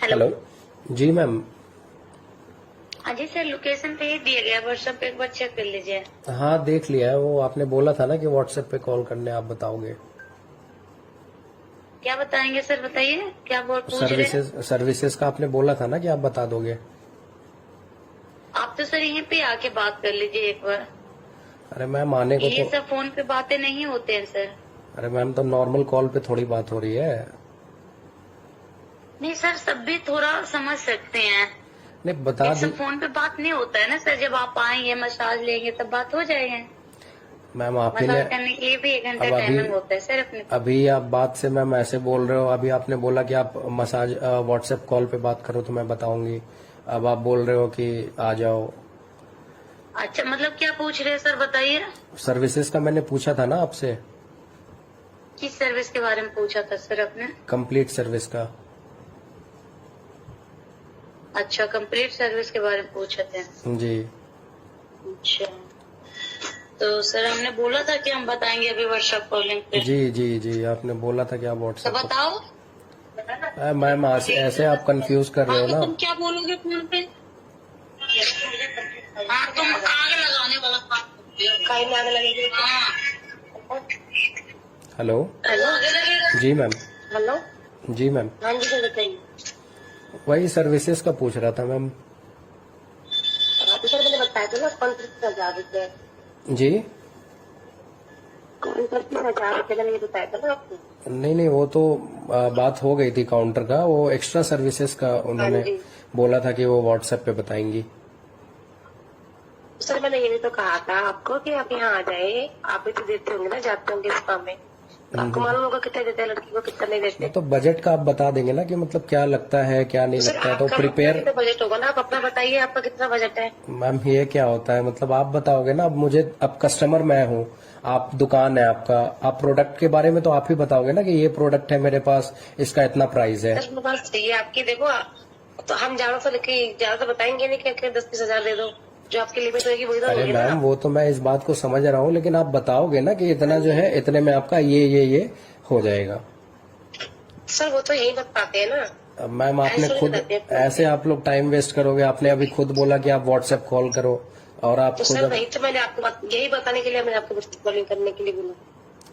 Hello. जी ma'am. हाँ जी sir, location पे ही दिया गया, व्हाट्सएप पे एक बार चेक कर लीजिए। हाँ देख लिया है, वो आपने बोला था ना कि व्हाट्सएप पे कॉल करने आप बताओगे। क्या बताएंगे सर, बताइए क्या बोल पूछ रहे हैं। सर्विसेज का आपने बोला था ना कि आप बता दोगे। आप तो सर यहीं पे आके बात कर लीजिए एक बार। अरे मैम आने को ये तो। सब फोन पे बातें नहीं होते हैं सर। अरे मैम तो नॉर्मल कॉल पे थोड़ी बात हो रही है। नहीं सर, सब भी थोड़ा समझ सकते हैं। नहीं बता ये दी। सब फोन पे बात नहीं होता है ना सर, जब आप आएंगे मसाज लेंगे तब बात हो जाएगी। मैम आप ही ने मसाज करने के लिए भी 1 घंटा अब अभी टाइमिंग होता है सर अपने पास। अभी आप बात से मैम ऐसे बोल रहे हो। अभी आपने बोला कि आप मसाज व्हाट्सएप कॉल पे बात करो तो मैं बताऊंगी। अब आप बोल रहे हो कि आ जाओ। अच्छा मतलब क्या पूछ रहे हैं सर, बताइए। सर्विसेज का मैंने पूछा था ना आपसे। किस सर्विस के बारे में पूछा था सर आपने। कंप्लीट सर्विस का। अच्छा, कंप्लीट सर्विस के बारे में पूछे थे। जी। अच्छा, तो सर हमने बोला था कि हम बताएंगे अभी व्हाट्सएप कॉलिंग पे। जी जी जी आपने बोला था कि आप तो व्हाट्सएप बताओ। मैम ऐसे आप कंफ्यूज कर रहे हो ना। तुम क्या बोलोगे फोन पे। हाँ तुम आग लगाने वाला काम आग लगेगी। हाँ। हेलो। हेलो। जी मैम। हेलो। जी मैम। हाँ जी सर बताइए। वही सर्विसेज का पूछ रहा था मैम। हाँ तो सर मैंने बताया था ना, 35,000 रुपये। जी। 35,000 रुपये मैंने ये बताया था ना आपको। नहीं वो तो बात हो गई थी काउंटर का। वो एक्स्ट्रा सर्विसेज का उन्होंने हाँ जी। बोला था कि वो व्हाट्सएप पे बताएंगी। सर मैंने ये भी तो कहा था आपको कि आप यहाँ आ जाए। आप भी तो देते होंगे ना, जाते होंगे इस काम में, तो आपको मालूम होगा कितना देते हैं लड़की को, कितना नहीं देते। तो बजट का आप बता देंगे ना कि मतलब क्या लगता है क्या नहीं लगता है, तो प्रिपेयर। तो बजट होगा ना, आप अपना बताइए आपका कितना बजट है। मैम ये क्या होता है, मतलब आप बताओगे ना। अब मुझे, अब कस्टमर मैं हूँ, आप दुकान है आपका, आप प्रोडक्ट के बारे में तो आप ही बताओगे ना कि ये प्रोडक्ट है मेरे पास, इसका इतना प्राइस है। सर मेरे पास चाहिए आपकी, देखो तो हम ज्यादा तो लेके ज्यादा तो बताएंगे नहीं कि 10-20 हजार दे दो। जो आपकी लिमिट होगी वही तो अरे होगी ना। मैम वो तो मैं इस बात को समझ रहा हूँ, लेकिन आप बताओगे ना कि इतना जो है इतने में आपका ये हो जाएगा। सर वो तो यही बताते हैं ना। अब मैम आपने ऐसे खुद, नहीं बताते हैं। ऐसे आप लोग टाइम वेस्ट करोगे। आपने अभी खुद बोला कि आप व्हाट्सएप कॉल करो, और आप तो खुद सर वही तो मैंने आपको यही बताने के लिए मैंने आपको कॉलिंग करने के लिए बोला।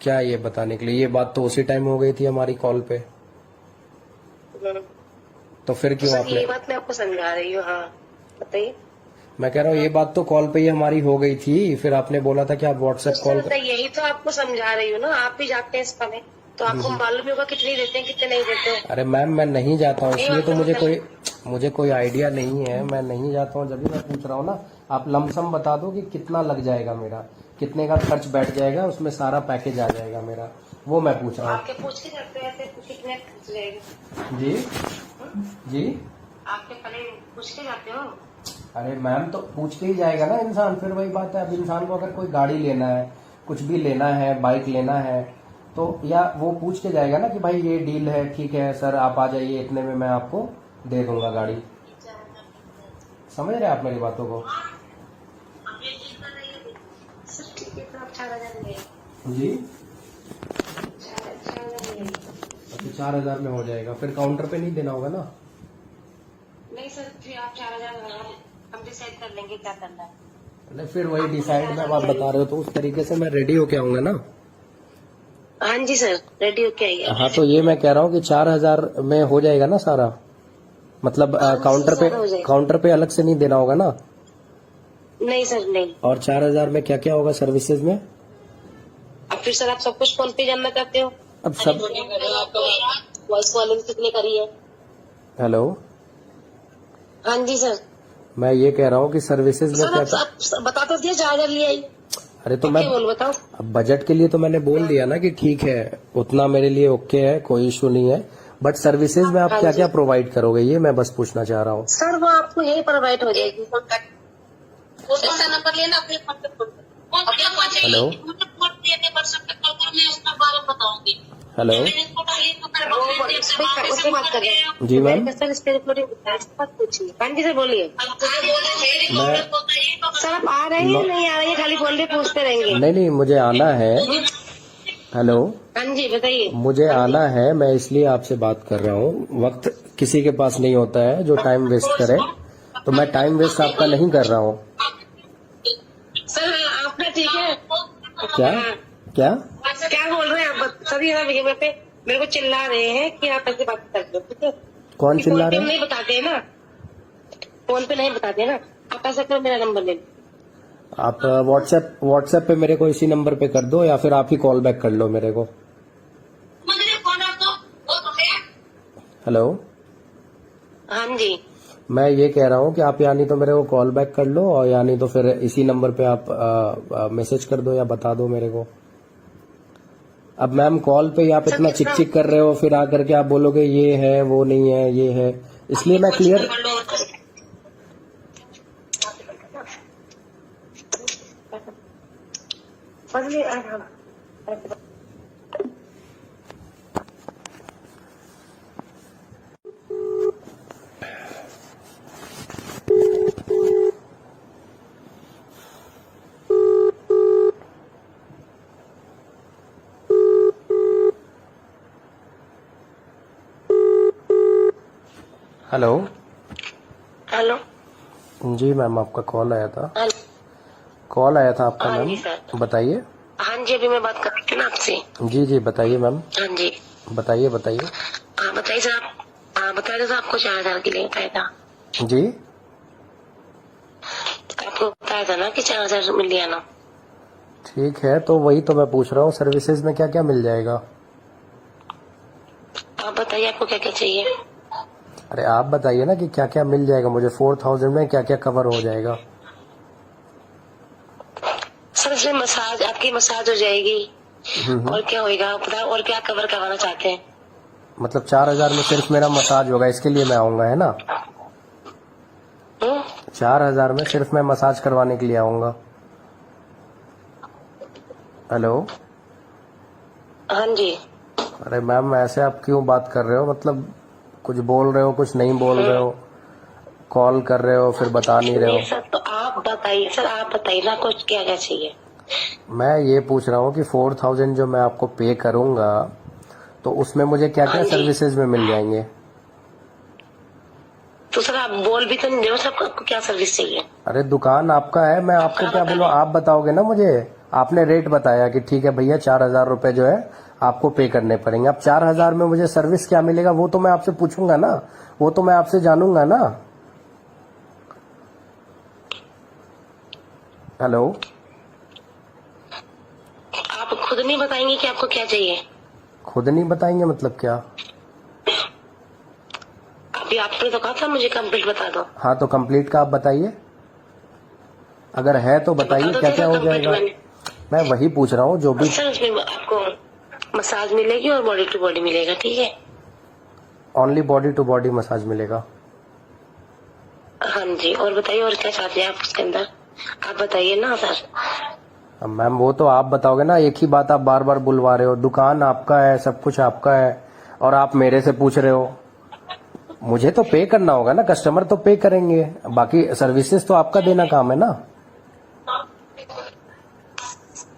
क्या ये बताने के लिए? ये बात तो उसी टाइम हो गई थी हमारी कॉल पे, तो फिर क्यों सर आपने। ये बात मैं आपको समझा रही हूँ। हाँ बताइए। मैं कह रहा हूँ ये बात तो कॉल पे ही हमारी हो गई थी, फिर आपने बोला था कि आप व्हाट्सएप तो कॉल सर यही तो आपको समझा रही हूँ ना, आप भी जाते हैं इस काम में, तो आपको मालूम होगा कितने देते हैं कितने नहीं देते हो। अरे मैम मैं नहीं जाता हूँ, नहीं इसलिए तो मतलब मुझे कोई आइडिया नहीं है। मैं नहीं जाता हूँ, जब भी मैं पूछ रहा हूँ ना। आप लमसम बता दो कि कितना लग जाएगा मेरा, कितने का खर्च बैठ जाएगा, उसमें सारा पैकेज आ जाएगा मेरा, वो मैं पूछ रहा हूँ। आपके पूछ के जाते हैं ऐसे कितने खर्च जाएगा। जी जी। आपके पहले पूछ के जाते हो। अरे मैम तो पूछ के ही जाएगा ना इंसान, फिर वही बात है। अब इंसान को अगर कोई गाड़ी लेना है, कुछ भी लेना है, बाइक लेना है, तो या वो पूछ के जाएगा ना कि भाई ये डील है, ठीक है सर आप आ जाइए, इतने में मैं आपको दे दूंगा गाड़ी। समझ रहे हैं आप मेरी बातों को। सर ठीक है, तो आप 4,000 ले। जी। 4,000 तो 4,000 में हो जाएगा, फिर काउंटर पे नहीं देना होगा ना। नहीं सर, फिर आप 4,000 हम डिसाइड कर लेंगे क्या करना है। नहीं फिर वही डिसाइड में आप बता रहे हो, तो उस तरीके से मैं रेडी होके आऊंगा ना। हाँ जी सर, रेडी होके आइए। हाँ तो ये मैं कह रहा हूँ कि 4,000 में हो जाएगा ना सारा, मतलब काउंटर पे अलग से नहीं देना होगा ना। नहीं सर नहीं। और 4,000 में क्या क्या होगा सर्विसेज में। अब फिर सर आप सब कुछ फोन पे जानना चाहते हो। अब सब। वॉइस कॉलिंग कितने करी है। हेलो। हाँ जी सर। मैं ये कह रहा हूँ कि सर्विसेज में सर क्या। आप बता तो दिया 4,000 ले आई। अरे तो मैं बोल बताओ। अब बजट के लिए तो मैंने बोल दिया ना कि ठीक है, उतना मेरे लिए ओके है, कोई इशू नहीं है। बट सर्विसेज में आप क्या क्या प्रोवाइड करोगे, ये मैं बस पूछना चाह रहा हूँ। सर वो आपको यही प्रोवाइड हो जाएगी। नंबर लेना अपने फोन पे। हेलो। हेलो। उससे बात कर रहे हैं। जी मैम। सर इस पे रिकॉर्डिंग पूछिए। हाँ जी सर बोलिए। मैं सर आप आ रहे हैं नहीं आ रहे हैं, खाली फोन पे पूछते रहेंगे। नहीं मुझे आना है। हेलो। हाँ जी बताइए। मुझे आना है, मैं इसलिए आपसे बात कर रहा हूँ। वक्त किसी के पास नहीं होता है जो टाइम वेस्ट करे, तो मैं टाइम वेस्ट आपका नहीं कर रहा हूँ। सर आपका ठीक है? क्या क्या क्या बोल रहे हैं आप सर? ये ना पे मेरे को चिल्ला रहे हैं कि आप ऐसे बात कर लो, ठीक है? कौन चिल्ला रहे हम हैं? नहीं बताते हैं ना, फोन पे नहीं बताते ना। आप ऐसा करो, मेरा नंबर ले लो। आप व्हाट्सएप पे मेरे को इसी नंबर पे कर दो, या फिर आप ही कॉल बैक कर लो मेरे को। हेलो, हाँ जी, मैं ये कह रहा हूँ कि आप या नहीं तो मेरे को कॉल बैक कर लो, और या नहीं तो फिर इसी नंबर पे आप मैसेज कर दो या बता दो मेरे को। अब मैम कॉल पे ही आप इतना चिक चिक कर रहे हो, फिर आकर के आप बोलोगे ये है वो नहीं है ये है, इसलिए मैं क्लियर। हेलो हेलो, जी मैम, आपका कॉल आया था। हेलो, कॉल आया था आपका हाँ जी मैम, सर। बताइए। हाँ जी, अभी मैं बात कर रही थी ना आपसे। जी जी बताइए मैम, हाँ जी, बताइए बताइए। हाँ बताइए सर। आप बताया था आपको 4,000 के लिए बताया था। जी आपको बताया था ना कि 4,000 मिल लिया ना। ठीक है, तो वही तो मैं पूछ रहा हूँ, सर्विसेज में क्या क्या मिल जाएगा? आप बताइए आपको क्या क्या चाहिए। अरे आप बताइए ना कि क्या क्या मिल जाएगा मुझे, 4,000 में क्या क्या कवर हो जाएगा? सर इसमें मसाज, आपकी मसाज हो जाएगी। और क्या होएगा आप बताओ, और क्या कवर करवाना चाहते हैं? मतलब 4,000 में सिर्फ मेरा मसाज होगा, इसके लिए मैं आऊंगा, है ना? 4,000 में सिर्फ मैं मसाज करवाने के लिए आऊंगा। हेलो, हाँ जी, अरे मैम ऐसे आप क्यों बात कर रहे हो? मतलब कुछ बोल रहे हो, कुछ नहीं बोल रहे हो, कॉल कर रहे हो फिर बता नहीं रहे हो। सर तो आप बताइए, सर आप बताइए ना कुछ क्या क्या चाहिए। मैं ये पूछ रहा हूँ कि 4,000 जो मैं आपको पे करूंगा, तो उसमें मुझे क्या क्या हाँ जी। सर्विसेज में मिल जाएंगे? तो सर आप बोल भी तो नहीं रहे हो, सर आपको क्या सर्विस चाहिए? अरे दुकान आपका है, मैं आपको क्या बोलूं? आप बताओगे ना मुझे। आपने रेट बताया कि ठीक है भैया 4,000 रुपए जो है आपको पे करने पड़ेंगे। अब 4,000 में मुझे सर्विस क्या मिलेगा वो तो मैं आपसे पूछूंगा ना, वो तो मैं आपसे जानूंगा ना। हेलो, आप खुद नहीं बताएंगे कि आपको क्या चाहिए? खुद नहीं बताएंगे मतलब क्या? अभी आपने तो कहा था मुझे कंप्लीट बता दो। हाँ तो कंप्लीट का आप बताइए, अगर है तो बताइए क्या क्या हो जाएगा। मैं वही पूछ रहा हूँ जो भी। सर उसमें आपको मसाज मिलेगी और बॉडी टू बॉडी मिलेगा, ठीक है? Only body to body massage मिलेगा? हाँ जी, और बताइए और क्या चाहते हैं आप उसके अंदर, आप बताइए ना सर। मैम वो तो आप बताओगे ना, एक ही बात आप बार बार बुलवा रहे हो। दुकान आपका है, सब कुछ आपका है, और आप मेरे से पूछ रहे हो। मुझे तो पे करना होगा ना, कस्टमर तो पे करेंगे, बाकी सर्विसेज तो आपका देना काम है ना।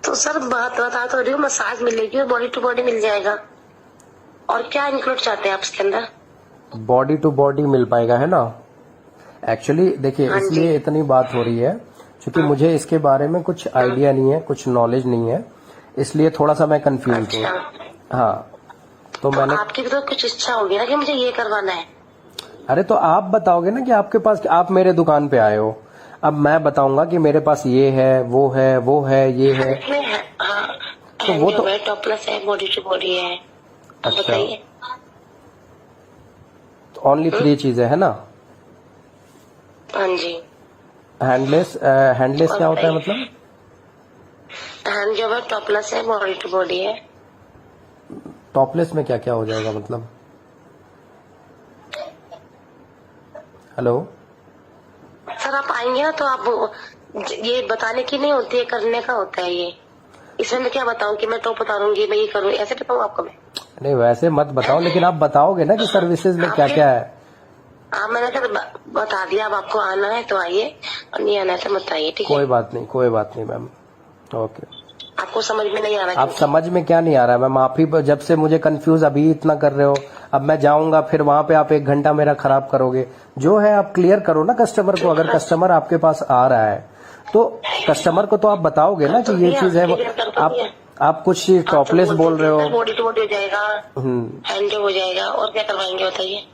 तो सर बात बता तो रही हूँ, मसाज मिलेगी और बॉडी टू बॉडी मिल जाएगा। और क्या इंक्लूड चाहते हैं आप इसके अंदर? बॉडी टू बॉडी मिल पाएगा, है ना? एक्चुअली देखिए, हाँ जी। इसलिए इतनी बात हो रही है क्योंकि मुझे इसके बारे में कुछ आइडिया नहीं है, कुछ नॉलेज नहीं है, इसलिए थोड़ा सा मैं कंफ्यूज हूँ। अच्छा, हाँ तो मैंने। आपकी भी तो कुछ इच्छा होगी ना कि मुझे ये करवाना है। अरे तो आप बताओगे ना कि आपके पास, आप मेरे दुकान पे आए हो, अब मैं बताऊंगा कि मेरे पास ये है वो है वो है ये है, इसमें है, हाँ, तो वो तो टॉप प्लस है, बॉडी टू बॉडी है। आप अच्छा, बताइए। तो ओनली 3 चीजें है ना? हाँ जी। हैंडलेस, हैंडलेस क्या होता है मतलब? हैंड जॉब है, टॉप प्लस है, बॉडी टू बॉडी है। टॉपलेस में क्या क्या हो जाएगा मतलब? हेलो, सर आप आएंगे ना तो आप ये बताने की नहीं होती है, करने का होता है ये। इसमें मैं क्या बताऊं कि मैं टॉप बता दूंगी, मैं ये करूँ, ऐसे बताऊं आपको मैं? नहीं वैसे मत बताओ, लेकिन आप बताओगे ना कि सर्विसेज में क्या क्या है। हाँ मैंने सर बता दिया, अब आपको आना है तो आइए, और नहीं आना है तो मत आइए, ठीक है? कोई बात नहीं, कोई बात नहीं मैम, ओके। आपको समझ में नहीं आ रहा? आप समझ में क्या नहीं आ रहा है मैम? आप ही जब से मुझे कंफ्यूज अभी इतना कर रहे हो, अब मैं जाऊंगा फिर वहां पे आप 1 घंटा मेरा खराब करोगे। जो है आप क्लियर करो ना कस्टमर को। अगर कस्टमर आपके पास आ रहा है तो कस्टमर को तो आप बताओगे ना कि ये चीज है। आप कुछ टॉपलेस बोल रहे हो। बॉडी टू बॉडी हो जाएगा, हैंड जॉब हो जाएगा, और क्या करवाएंगे बताइए?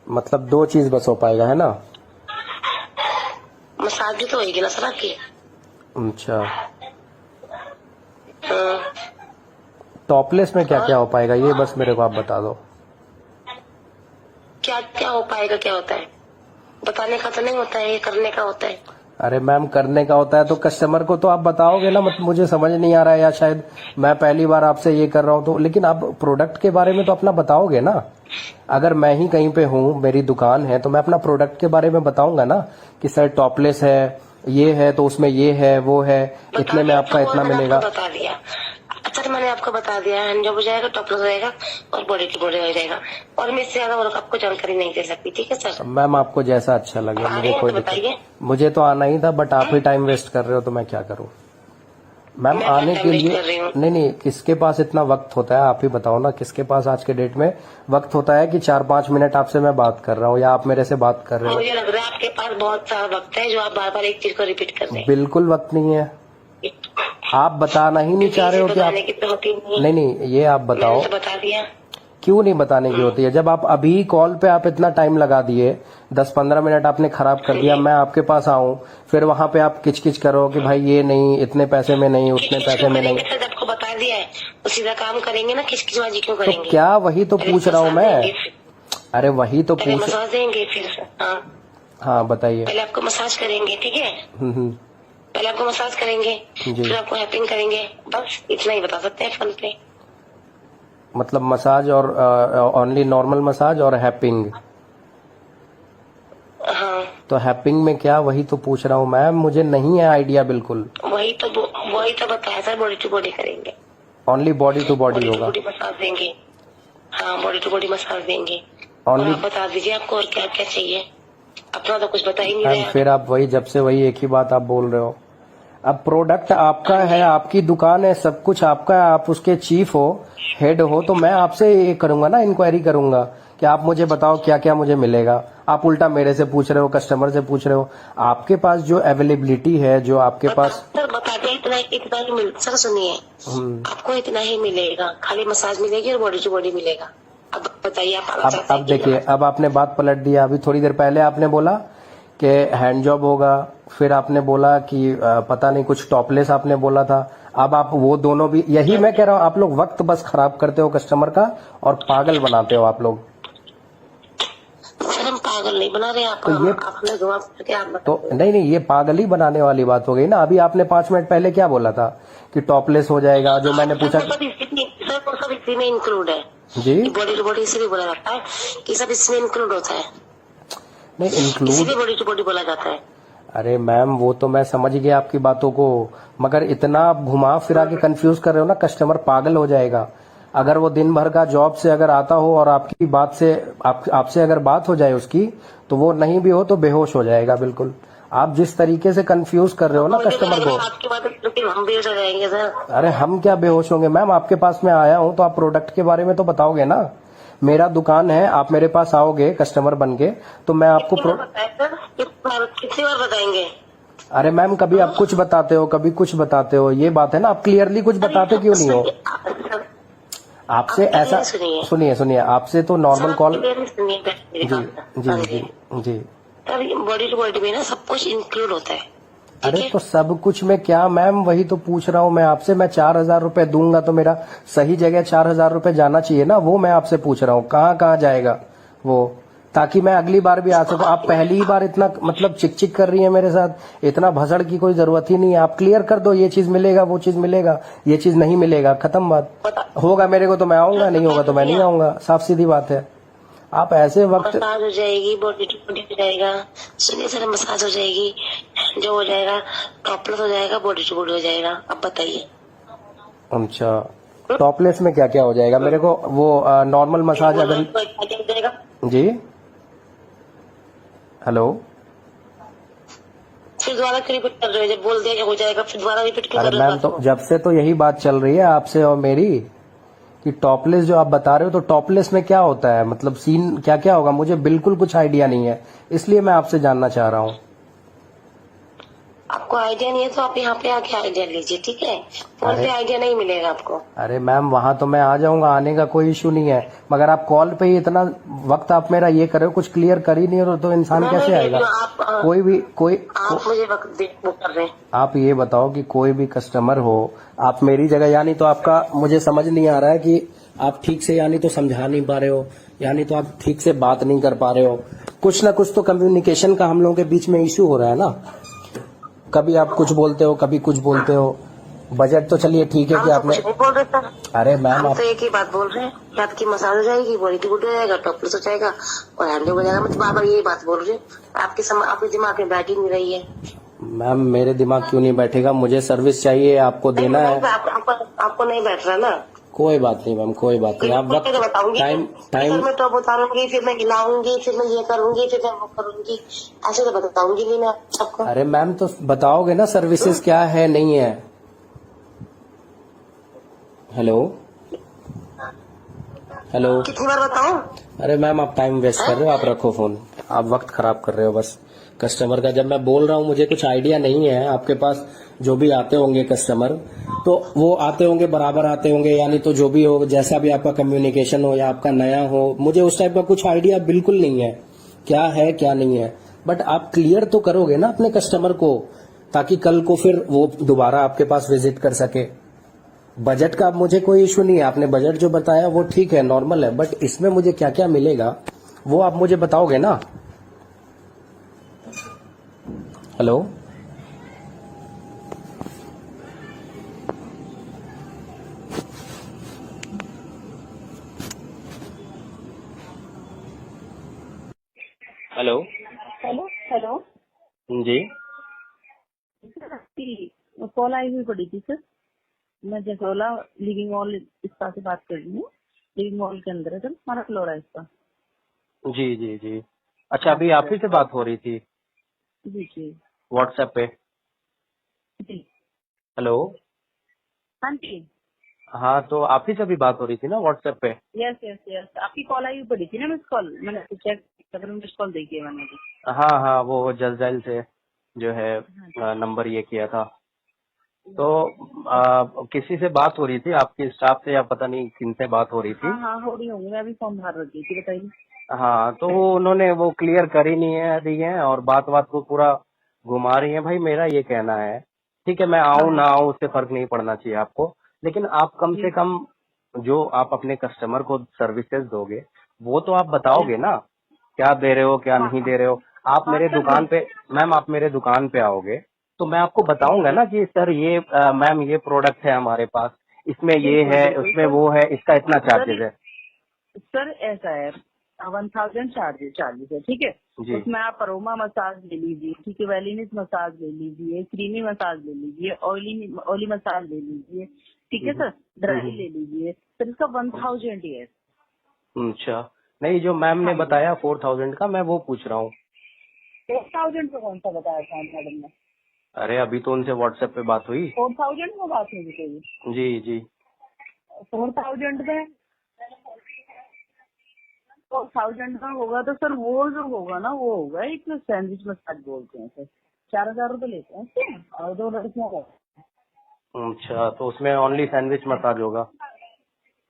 मतलब 2 चीज बस हो पाएगा, है ना? मसाज भी तो होगी ना सर आपकी। अच्छा, टॉपलेस में क्या क्या हो पाएगा ये बस मेरे को आप बता दो। क्या क्या हो पाएगा, क्या होता है बताने का तो नहीं होता है, ये करने का होता है। अरे मैम, करने का होता है तो कस्टमर को तो आप बताओगे ना। मतलब मुझे समझ नहीं आ रहा है, या शायद मैं पहली बार आपसे ये कर रहा हूँ तो, लेकिन आप प्रोडक्ट के बारे में तो अपना बताओगे ना। अगर मैं ही कहीं पे हूँ, मेरी दुकान है, तो मैं अपना प्रोडक्ट के बारे में बताऊंगा ना कि सर टॉपलेस है, ये है तो उसमें ये है, वो है, इतने में आपका इतना मिलेगा। बता दिया सर, मैंने आपको बता दिया, हैंड जॉब हो जाएगा, टॉपलेस हो जाएगा और बॉडी टू बॉडी हो जाएगा, और मैं इससे ज्यादा और आपको जानकारी नहीं दे सकती। ठीक है सर? मैम आपको जैसा अच्छा लगे, मुझे कोई बताइए। मुझे तो आना ही था, बट आप ही टाइम वेस्ट कर रहे हो तो मैं क्या करूँ मैम? आने के लिए नहीं, किसके पास इतना वक्त होता है? आप ही बताओ ना, किसके पास आज के डेट में वक्त होता है कि 4-5 मिनट आपसे मैं बात कर रहा हूँ या आप मेरे से बात कर रहे हो? मुझे लग रहा है आपके पास बहुत सारा वक्त है जो आप बार बार एक चीज को रिपीट कर रहे हैं। बिल्कुल वक्त नहीं है। आप बताना ही नहीं चाह रहे हो कि आप नहीं, ये आप बताओ। बता दिया। क्यों नहीं बताने की होती है? जब आप अभी कॉल पे आप इतना टाइम लगा दिए, 10-15 मिनट आपने खराब कर दिया, मैं आपके पास आऊं, फिर वहां पे आप किचकिच करो कि भाई ये नहीं, इतने पैसे में नहीं, उतने पैसे में नहीं। आपको बता दिया है तो सीधा काम करेंगे ना, किचकिचबाजी क्यों करेंगे? तो क्या वही तो पूछ रहा हूँ मैं। अरे वही तो पूछ। मसाज देंगे फिर? हाँ बताइए। पहले आपको मसाज करेंगे, ठीक है? पहले आपको मसाज करेंगे, फिर आपको हैपिंग करेंगे, बस इतना ही बता सकते हैं फोन पे। मतलब मसाज और ओनली नॉर्मल मसाज और हैपिंग? हाँ। तो हैपिंग में क्या, वही तो पूछ रहा हूँ मैम, मुझे नहीं है आइडिया बिल्कुल। वही तो बताया सर, बॉडी टू बॉडी करेंगे। ओनली बॉडी टू बॉडी होगा? बॉडी मसाज देंगे। हाँ, बॉडी टू बॉडी मसाज देंगे। ओनली? आप बता दीजिए आपको और क्या क्या चाहिए, अपना तो कुछ बता ही नहीं रहे। फिर आप वही जब से वही एक ही बात आप बोल रहे हो। अब प्रोडक्ट आपका है, आपकी दुकान है, सब कुछ आपका है, आप उसके चीफ हो, हेड हो, तो मैं आपसे ये करूंगा ना, इंक्वायरी करूंगा कि आप मुझे बताओ क्या क्या मुझे मिलेगा। आप उल्टा मेरे से पूछ रहे हो, कस्टमर से पूछ रहे हो। आपके पास जो अवेलेबिलिटी है, जो आपके पास सर बता दिया, इतना ही मिल। सर सुनिए, आपको इतना ही मिलेगा, खाली मसाज मिलेगी और बॉडी टू बॉडी मिलेगा। अब बताइए आप। अब देखिए, अब आपने बात पलट दिया। अभी थोड़ी देर पहले आपने बोला कि हैंड जॉब होगा, फिर आपने बोला कि पता नहीं कुछ टॉपलेस आपने बोला था। अब आप वो दोनों भी, यही मैं कह रहा हूँ, आप लोग वक्त बस खराब करते हो कस्टमर का और पागल बनाते हो आप लोग। सर हम पागल नहीं बना रहे, तो ये आपने जवाब करके आप तो नहीं, ये पागल ही बनाने वाली बात हो गई ना। अभी आपने 5 मिनट पहले क्या बोला था कि टॉपलेस हो जाएगा, जो मैंने पूछा। सर सब इसी में इंक्लूड है जी। बॉडी टू बॉडी इसलिए बोला जाता है कि सब इसमें इंक्लूड होता है। नहीं, इंक्लूड बॉडी टू बॉडी बोला जाता है। अरे मैम, वो तो मैं समझ गया आपकी बातों को, मगर इतना आप घुमा फिरा के कंफ्यूज कर रहे हो ना, कस्टमर पागल हो जाएगा। अगर वो दिन भर का जॉब से अगर आता हो और आपकी बात से आपसे अगर बात हो जाए उसकी, तो वो नहीं भी हो तो बेहोश हो जाएगा बिल्कुल। आप जिस तरीके से कंफ्यूज कर रहे हो ना कस्टमर को। आपकी बात हम बेहोश हो जाएंगे सर। अरे हम क्या बेहोश होंगे मैम, आपके पास में आया हूँ तो आप प्रोडक्ट के बारे में तो बताओगे ना। मेरा दुकान है, आप मेरे पास आओगे कस्टमर बन के, तो मैं आपको कितनी बार बताएंगे? अरे मैम, कभी आप कुछ बताते हो, कभी कुछ बताते हो, ये बात है ना। आप क्लियरली कुछ बताते क्यों नहीं हो? आपसे ऐसा सुनिए, आपसे तो नॉर्मल कॉल। जी जी जी जी। बॉडी टू बॉडी में ना सब कुछ इंक्लूड होता है। अरे तो सब कुछ में क्या मैम, वही तो पूछ रहा हूँ मैं आपसे। मैं 4,000 रुपए दूंगा तो मेरा सही जगह 4,000 रुपए जाना चाहिए ना, वो मैं आपसे पूछ रहा हूँ। कहाँ कहाँ जाएगा वो, ताकि मैं अगली बार भी आ सकूं। आप पहली बार इतना मतलब चिक चिक कर रही है मेरे साथ, इतना भसड़ की कोई जरूरत ही नहीं है। आप क्लियर कर दो, ये चीज मिलेगा, वो चीज मिलेगा, ये चीज नहीं मिलेगा, खत्म बात। होगा मेरे को तो मैं आऊंगा, नहीं होगा तो मैं नहीं आऊंगा, साफ सीधी बात है। आप ऐसे वक्त मसाज हो जाएगी, बॉडी टू बॉडी हो जाएगा। सुनिए सर, मसाज हो जाएगी, जो हो जाएगा, टॉपलेस हो जाएगा, बॉडी टू बॉडी हो जाएगा। अब बताइए। अच्छा, टॉपलेस में क्या क्या हो जाएगा? मेरे को वो नॉर्मल मसाज अगर जी। हेलो, फिर दोबारा रिपीट कर रहे हो? जब बोल दिया कि हो जाएगा फिर दोबारा रिपीट क्यों कर रहे हो? अरे मैम, तो जब से तो यही बात चल रही है आपसे और मेरी कि टॉपलेस जो आप बता रहे हो, तो टॉपलेस में क्या होता है, मतलब सीन क्या क्या होगा, मुझे बिल्कुल कुछ आइडिया नहीं है, इसलिए मैं आपसे जानना चाह रहा हूँ। आपको आइडिया नहीं है तो आप यहाँ पे आके आइडिया लीजिए, ठीक है। फोन अरे पे आइडिया नहीं मिलेगा आपको। अरे मैम, वहां तो मैं आ जाऊंगा, आने का कोई इशू नहीं है, मगर आप कॉल पे ही इतना वक्त आप मेरा ये कर रहे हो, कुछ क्लियर कर ही नहीं हो तो इंसान मैं नहीं कैसे देख आएगा। रही हूँ, आप कोई भी आप मुझे वक्त वो कर रहे हैं। आप ये बताओ कि कोई भी कस्टमर हो, आप मेरी जगह, यानी तो आपका मुझे समझ नहीं आ रहा है कि आप ठीक से यानी तो समझा नहीं पा रहे हो, यानी तो आप ठीक से बात नहीं कर पा रहे हो, कुछ ना कुछ तो कम्युनिकेशन का हम लोगों के बीच में इशू हो रहा है ना। कभी आप कुछ बोलते हो, कभी कुछ बोलते हो। बजट तो चलिए ठीक है हम कि तो आपने, कुछ नहीं बोल रहे सर। अरे मैम हम आप, तो एक ही बात बोल रहे हैं कि आपकी मसाज हो जाएगी, बॉडी गुड हो जाएगा, टॉपलेस हो जाएगा और हैंडल हो जाएगा। मैं तो बार बार यही बात बोल रही हूँ, आपके दिमाग में बैठ ही नहीं रही है। मैम मेरे दिमाग क्यों नहीं बैठेगा, मुझे सर्विस चाहिए, आपको नहीं देना नहीं, है। आपको नहीं बैठ रहा ना। कोई बात नहीं मैम, कोई बात नहीं, आप मैं वक्त, तो बताऊंगी टाइम सर, टाइम मैं टॉप उतारूंगी, फिर मैं हिलाऊंगी, फिर मैं ये करूंगी, फिर मैं वो करूंगी, ऐसे तो बताऊंगी नहीं मैं आपको। अरे मैम तो बताओगे ना सर्विसेज क्या है नहीं है। Hello hello. कितनी बार बताऊं? अरे मैम आप टाइम वेस्ट कर रहे हो, आप रखो फोन, आप वक्त खराब कर रहे हो बस कस्टमर का। जब मैं बोल रहा हूँ मुझे कुछ आइडिया नहीं है, आपके पास जो भी आते होंगे कस्टमर, तो वो आते होंगे बराबर आते होंगे, यानी तो जो भी हो, जैसा भी आपका कम्युनिकेशन हो या आपका नया हो, मुझे उस टाइप का कुछ आइडिया बिल्कुल नहीं है क्या है क्या नहीं है। बट आप क्लियर तो करोगे ना अपने कस्टमर को, ताकि कल को फिर वो दोबारा आपके पास विजिट कर सके। बजट का मुझे कोई इशू नहीं है, आपने बजट जो बताया वो ठीक है, नॉर्मल है, बट इसमें मुझे क्या क्या मिलेगा वो आप मुझे बताओगे ना। हेलो हेलो हेलो हेलो जी सर, आपकी कॉल आई हुई पड़ी थी सर। मैं जसोला लिविंग मॉल इसका से बात कर रही हूँ। लिविंग मॉल के अंदर है सर, हमारा फ्लोर है इसका। जी जी जी। अच्छा, हाँ अभी जी आप सर। ही से बात हो रही थी जी जी व्हाट्सएप पे। जी। हेलो। हाँ जी। हाँ, तो आप ही से भी बात हो रही थी ना व्हाट्सएप पे। यस यस यस, आपकी कॉल आई हुई पड़ी थी ना, मिस कॉल मैंने चेक कर, मिस कॉल देखी है मैंने अभी। हाँ हाँ, वो जलजैल से जो है हाँ नंबर ये किया था। तो जी। किसी से बात हो रही थी, आपके स्टाफ से या पता नहीं किन से बात हो रही थी। हाँ हाँ, हो रही होंगी, मैं अभी फॉर्म भर रखी थी, बताइए। हाँ, तो वो उन्होंने वो क्लियर कर ही नहीं है रही है, और बात बात को पूरा घुमा रही है। भाई मेरा ये कहना है, ठीक है मैं हाँ आऊँ हाँ ना आऊँ उससे फर्क नहीं पड़ना चाहिए आपको, लेकिन आप कम जी से कम जो आप अपने कस्टमर को सर्विसेज दोगे वो तो आप जी। बताओगे ना, क्या दे रहे हो क्या हाँ नहीं हाँ दे रहे हो। आप हाँ मेरे सर, दुकान पे, मैम आप मेरे दुकान पे आओगे तो मैं आपको बताऊंगा जी ना कि सर ये मैम ये प्रोडक्ट है हमारे पास, इसमें ये बिल्कुल है, बिल्कुल उसमें सर। वो है, इसका इतना सर चार्जेस है। सर ऐसा है, 1000 चार्जेस है, ठीक है। जी। उसमें आप अरोमा मसाज ले लीजिए, ठीक है, वेलिनिस मसाज ले लीजिए, क्रीमी मसाज ले लीजिए, ऑयली मसाज ले लीजिए, ठीक है हम्म, सर, ड्राई हम्म, ले लीजिए। सर इसका 1000 ही है। अच्छा, नहीं जो मैम ने हाँ जी। बताया 4000 का, मैं वो पूछ रहा हूँ। 4000 का कौन सा बताया था मैडम ने? अरे अभी तो उनसे व्हाट्सएप पे बात हुई। 4000 में बात नहीं चाहिए। जी जी। 4000 में 4000 का होगा तो सर वो जो होगा ना, वो होगा एक सैंडविच मसाज बोलते हैं सर। 4000 रुपए लेते हैं उसके, और 2 लड़कियों का। अच्छा, तो उसमें ओनली सैंडविच मसाज होगा,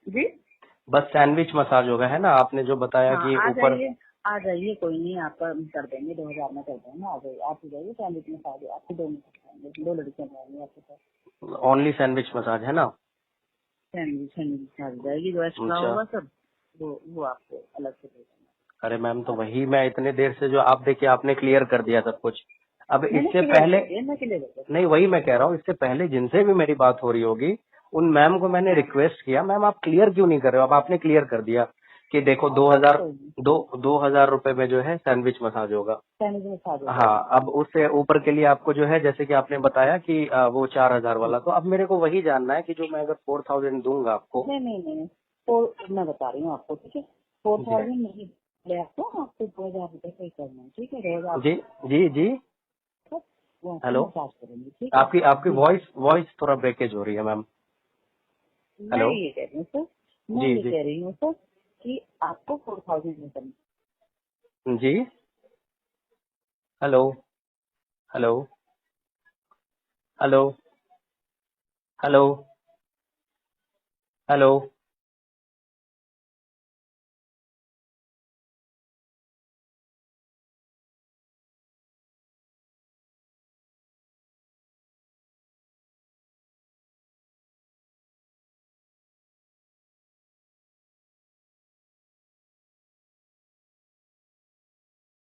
जी बस सैंडविच मसाज होगा है ना, आपने जो बताया हाँ, कि आ ऊपर। जाइए आ जाइए, कोई नहीं, आपका कर देंगे, 2000 में कर देंगे। आ जाइए, आप ही जाइए, सैंडविच में खा आपकी 2 मिनट खाएंगे, 2 लड़कियां खाएंगी आपके साथ। ओनली सैंडविच मसाज है ना। सैंडविच सैंडविच खा जाएगी, जो एक्स्ट्रा अच्छा। होगा सर वो आपको अलग से दे देंगे। अरे मैम, तो वही मैं इतने देर से जो आप देखिए आपने क्लियर कर दिया सब कुछ। अब मैंने इससे क्लियर पहले, कर दिया, मैं क्लियर कर नहीं वही मैं कह रहा हूँ, इससे पहले जिनसे भी मेरी बात हो रही होगी उन मैम को मैंने दिया। रिक्वेस्ट किया, मैम आप क्लियर क्यों नहीं कर रहे हो। अब आपने क्लियर कर दिया कि देखो हाँ सर, 2000, कोई नहीं, 2000 रुपए में जो है सैंडविच मसाज होगा। सैंडविच में खा जाएगी। हाँ, अब उससे ऊपर के लिए आपको जो है, जैसे कि आपने बताया कि वो 4000 वाला, तो अब मेरे को वही जानना है कि जो मैं अगर 4000 दूंगा आपको। नहीं नहीं नहीं, तो मैं बता रही हूँ आपको, ठीक है। फोर जी थाउजेंड नहीं ले, आपको 2000 रुपए पे करना है, ठीक है। 2000 जी जी जी। तक वो आपको हेलो, मसाज करेंगे, ठीक है। आपकी आपकी जी वॉइस वॉइस थोड़ा ब्रेकेज हो रही है मैम। मैं हेलो। ये कह रही हूँ सर, मैं जी ये जी कह रही हूँ सर कि आपको 4000 में करना। जी। Hello hello hello hello hello